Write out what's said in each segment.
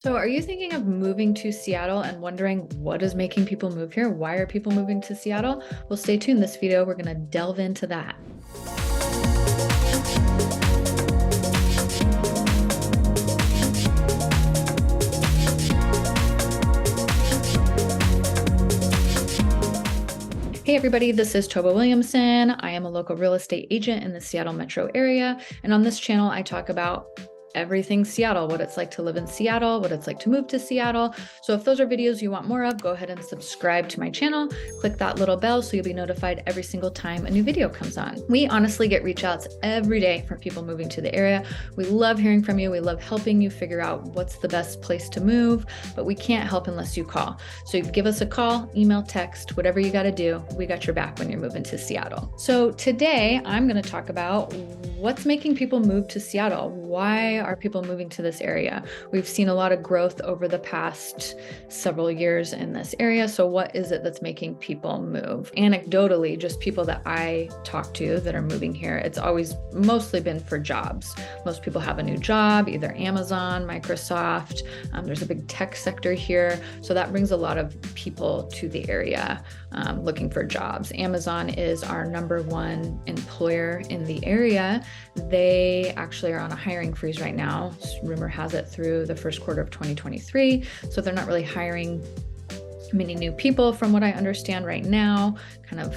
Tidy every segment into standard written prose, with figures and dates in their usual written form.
So are you thinking of moving to Seattle and wondering what is making people move here? Why are people moving to Seattle? Well, stay tuned. This video, we're going to delve into that. Hey everybody, this is Tova Williamson. I am a local real estate agent in the Seattle metro area. And on this channel, I talk about everything Seattle, what it's like to live in Seattle, what it's like to move to Seattle. So if those are videos you want more of, go ahead and subscribe to my channel. Click that little bell so you'll be notified every single time a new video comes on. We honestly get reach outs every day from people moving to the area. We love hearing from you. We love helping you figure out what's the best place to move, but we can't help unless you call. So you give us a call, email, text, whatever you got to do. We got your back when you're moving to Seattle. So today I'm going to talk about what's making people move to Seattle. Why are people moving to this area? We've seen a lot of growth over the past several years in this area. So what is it that's making people move? Anecdotally, just people that I talk to that are moving here, it's always mostly been for jobs. Most people have a new job, either Amazon, Microsoft. There's a big tech sector here. So that brings a lot of people to the area looking for jobs. Amazon is our #1 employer in the area. They actually are on a hiring freeze right now. Rumor has it through the first quarter of 2023. So they're not really hiring many new people from what I understand right now, kind of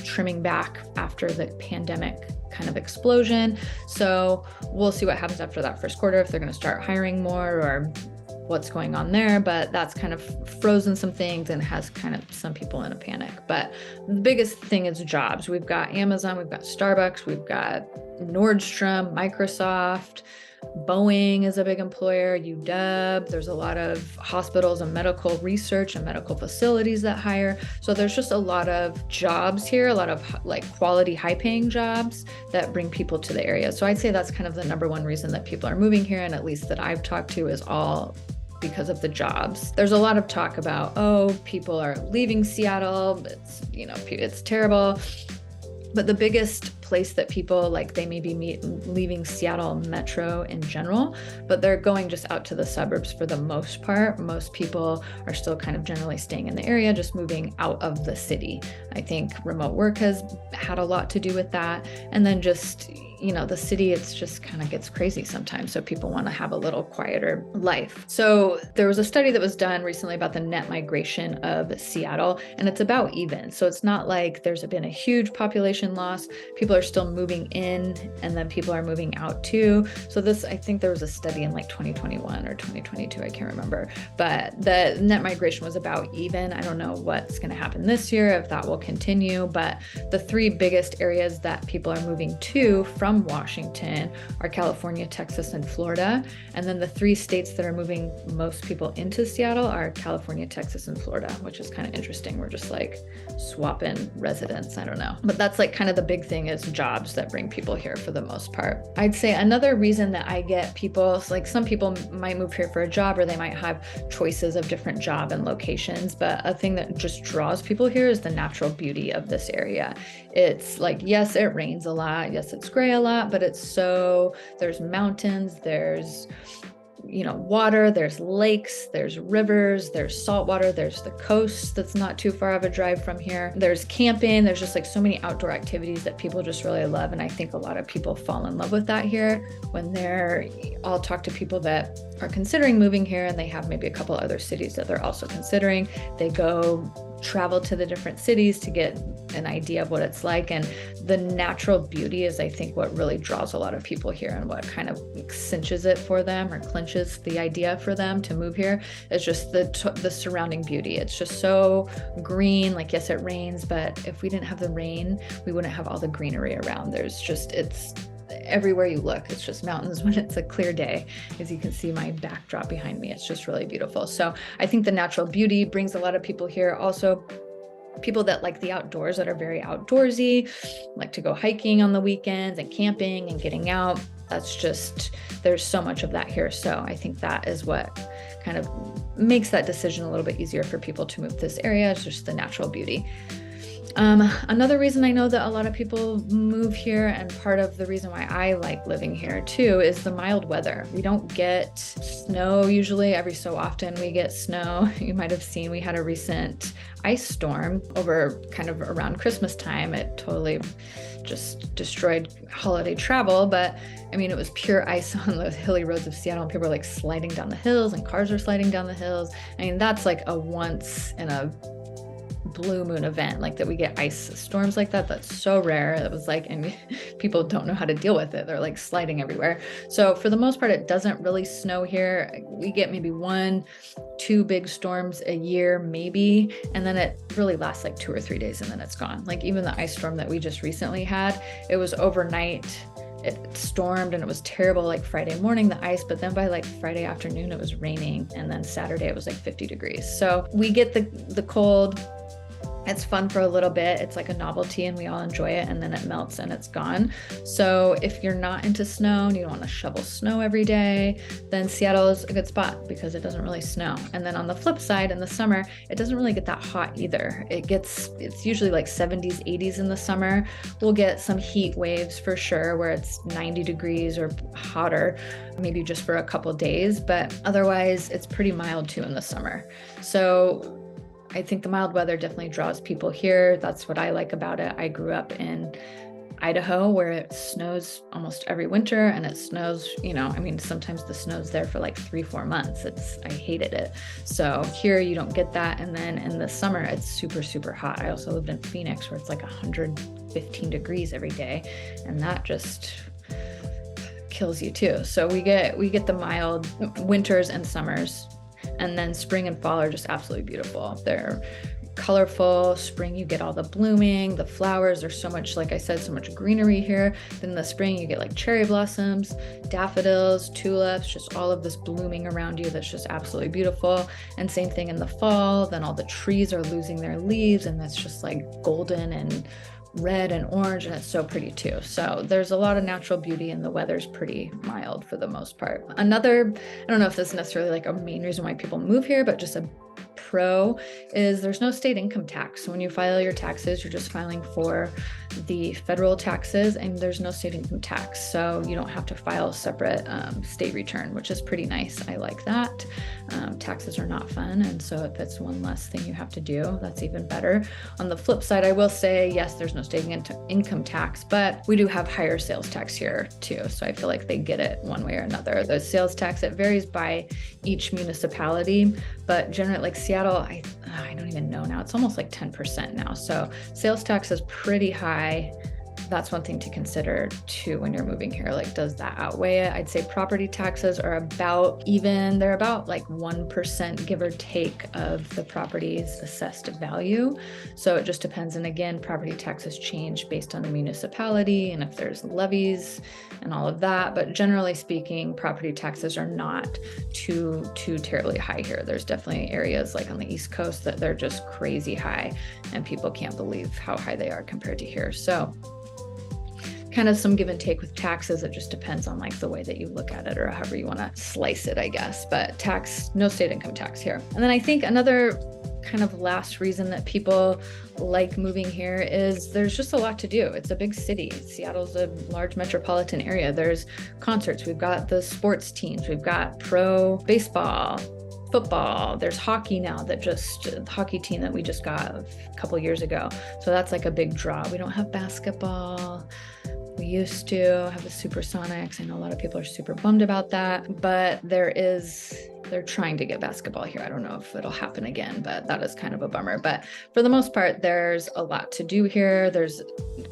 trimming back after the pandemic kind of explosion. So we'll see what happens after that first quarter, if they're going to start hiring more or what's going on there, but that's kind of frozen some things and has kind of some people in a panic. But the biggest thing is jobs. We've got Amazon, we've got Starbucks, we've got Nordstrom, Microsoft, Boeing is a big employer, UW. There's a lot of hospitals and medical research and medical facilities that hire. So there's just a lot of jobs here, a lot of like quality, high paying jobs that bring people to the area. So I'd say that's kind of the #1 reason that people are moving here, and at least that I've talked to, is all because of the jobs. There's a lot of talk about, oh, people are leaving Seattle. It's terrible. But the biggest place that people, like, they may be leaving Seattle metro in general, but they're going just out to the suburbs for the most part. Most people are still kind of generally staying in the area, just moving out of the city. I think remote work has had a lot to do with that. And then just, the city, it's just kind of gets crazy sometimes. So people want to have a little quieter life. So there was a study that was done recently about the net migration of Seattle, and it's about even. So it's not like there's been a huge population loss. People are still moving in, and then people are moving out too. So I think there was a study in like 2021 or 2022, I can't remember, but the net migration was about even. I don't know what's going to happen this year, if that will continue, but the 3 biggest areas that people are moving to from Washington are California, Texas, and Florida. And then the 3 states that are moving most people into Seattle are California, Texas, and Florida, which is kind of interesting. We're just like swapping residents. I don't know. But that's like kind of the big thing, is jobs that bring people here for the most part. I'd say another reason that I get people, like, some people might move here for a job, or they might have choices of different job and locations. But a thing that just draws people here is the natural beauty of this area. It's like, yes, it rains a lot. Yes, it's gray a lot, but there's mountains, there's water, there's lakes, there's rivers, there's salt water, there's the coast that's not too far of a drive from here. There's camping, there's just like so many outdoor activities that people just really love. And I think a lot of people fall in love with that here when I'll talk to people that are considering moving here, and they have maybe a couple other cities that they're also considering. They go travel to the different cities to get an idea of what it's like. And the natural beauty is, I think, what really draws a lot of people here, and what kind of cinches it for them, or clinches the idea for them to move here, is just the surrounding beauty. It's just so green. Like, yes, it rains, but if we didn't have the rain, we wouldn't have all the greenery around. It's everywhere you look, it's just mountains when it's a clear day. As you can see my backdrop behind me, it's just really beautiful. So I think the natural beauty brings a lot of people here. Also, people that like the outdoors, that are very outdoorsy, like to go hiking on the weekends and camping and getting out. There's so much of that here. So I think that is what kind of makes that decision a little bit easier for people to move to this area. It's just the natural beauty. Another reason I know that a lot of people move here, and part of the reason why I like living here too, is the mild weather. We don't get snow usually. Every so often we get snow. You might have seen we had a recent ice storm over kind of around Christmas time. It totally just destroyed holiday travel, but I mean, it was pure ice on the hilly roads of Seattle, and people were like sliding down the hills, and cars are sliding down the hills. I mean, that's like a once in a blue moon event, like that we get ice storms like that. That's so rare. It was like, and people don't know how to deal with it. They're like sliding everywhere. So for the most part, it doesn't really snow here. We get maybe 1-2 big storms a year, maybe. And then it really lasts like 2 or 3 days and then it's gone. Like even the ice storm that we just recently had, it was overnight. It stormed and it was terrible like Friday morning, the ice, but then by like Friday afternoon, it was raining. And then Saturday, it was like 50 degrees. So we get the cold. It's fun for a little bit. It's like a novelty and we all enjoy it, and then it melts and it's gone. So if you're not into snow and you don't want to shovel snow every day, then Seattle is a good spot because it doesn't really snow. And then on the flip side, in the summer, it doesn't really get that hot either. It's usually like 70s, 80s in the summer. We'll get some heat waves for sure where it's 90 degrees or hotter, maybe just for a couple days, but otherwise it's pretty mild too in the summer. So I think the mild weather definitely draws people here. That's what I like about it. I grew up in Idaho where it snows almost every winter, and it snows, I mean, sometimes the snow's there for like 3-4 months. I hated it. So here you don't get that. And then in the summer, it's super, super hot. I also lived in Phoenix where it's like 115 degrees every day, and that just kills you too. So we get the mild winters and summers. And then spring and fall are just absolutely beautiful. They're colorful. Spring, you get all the blooming, the flowers. There's so much, like I said, so much greenery here. Then in the spring, you get like cherry blossoms, daffodils, tulips, just all of this blooming around you. That's just absolutely beautiful. And same thing in the fall. Then all the trees are losing their leaves, and that's just like golden and red and orange, and it's so pretty too. So there's a lot of natural beauty, and the weather's pretty mild for the most part. Another, I don't know if this is necessarily like a main reason why people move here, but just a pro is there's no state income tax. So when you file your taxes, you're just filing for the federal taxes, and there's no state income tax. So you don't have to file a separate state return, which is pretty nice. I like that. Taxes are not fun. And so if it's one less thing you have to do, that's even better. On the flip side, I will say, yes, there's no state income tax, but we do have higher sales tax here too. So I feel like they get it one way or another. The sales tax, it varies by each municipality, but generally like Seattle, I don't even know now. It's almost like 10% now. So sales tax is pretty high. That's one thing to consider too when you're moving here. Like, does that outweigh it? I'd say property taxes are about even. They're about like 1%, give or take, of the property's assessed value. So it just depends. And again, property taxes change based on the municipality and if there's levies and all of that. But generally speaking, property taxes are not too terribly high here. There's definitely areas like on the East Coast that they're just crazy high, and people can't believe how high they are compared to here. So kind of some give and take with taxes. It just depends on like the way that you look at it or however you want to slice it, I guess. But tax, no state income tax here. And then I think another kind of last reason that people like moving here is there's just a lot to do. It's a big city. Seattle's a large metropolitan area. There's concerts. We've got the sports teams. We've got pro baseball, football. There's hockey now, the hockey team that we just got a couple years ago. So that's like a big draw. We don't have basketball. We used to have the Supersonics. I know a lot of people are super bummed about that, but they're trying to get basketball here. I don't know if it'll happen again, but that is kind of a bummer. But for the most part, there's a lot to do here. There's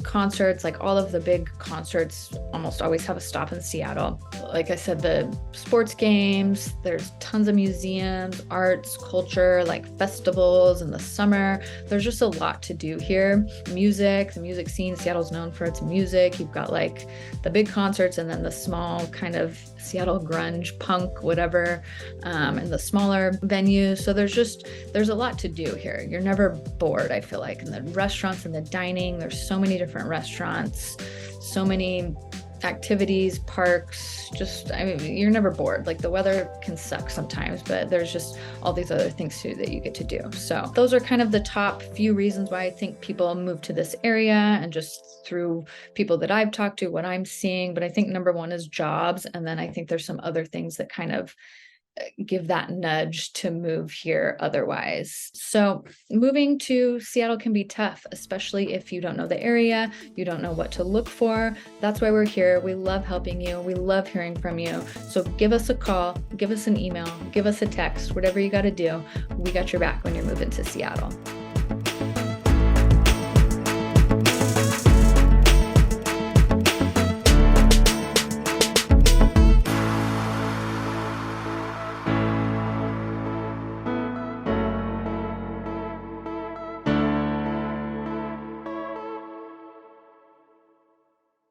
concerts, like all of the big concerts almost always have a stop in Seattle. Like I said, the sports games, there's tons of museums, arts, culture, like festivals in the summer. There's just a lot to do here. The music scene, Seattle's known for its music. You've got like the big concerts and then the small kind of Seattle grunge, punk, whatever, and the smaller venues. So there's a lot to do here. You're never bored, I feel like. And the restaurants and the dining, there's so many different restaurants, so many activities, parks, I mean, you're never bored. Like the weather can suck sometimes, but there's just all these other things too that you get to do. So those are kind of the top few reasons why I think people move to this area, and just through people that I've talked to, what I'm seeing. But I think number one is jobs. And then I think there's some other things that kind of give that nudge to move here otherwise. So moving to Seattle can be tough, especially if you don't know the area, you don't know what to look for. That's why we're here. We love helping you. We love hearing from you. So give us a call, give us an email, give us a text, whatever you got to do. We got your back when you're moving to Seattle.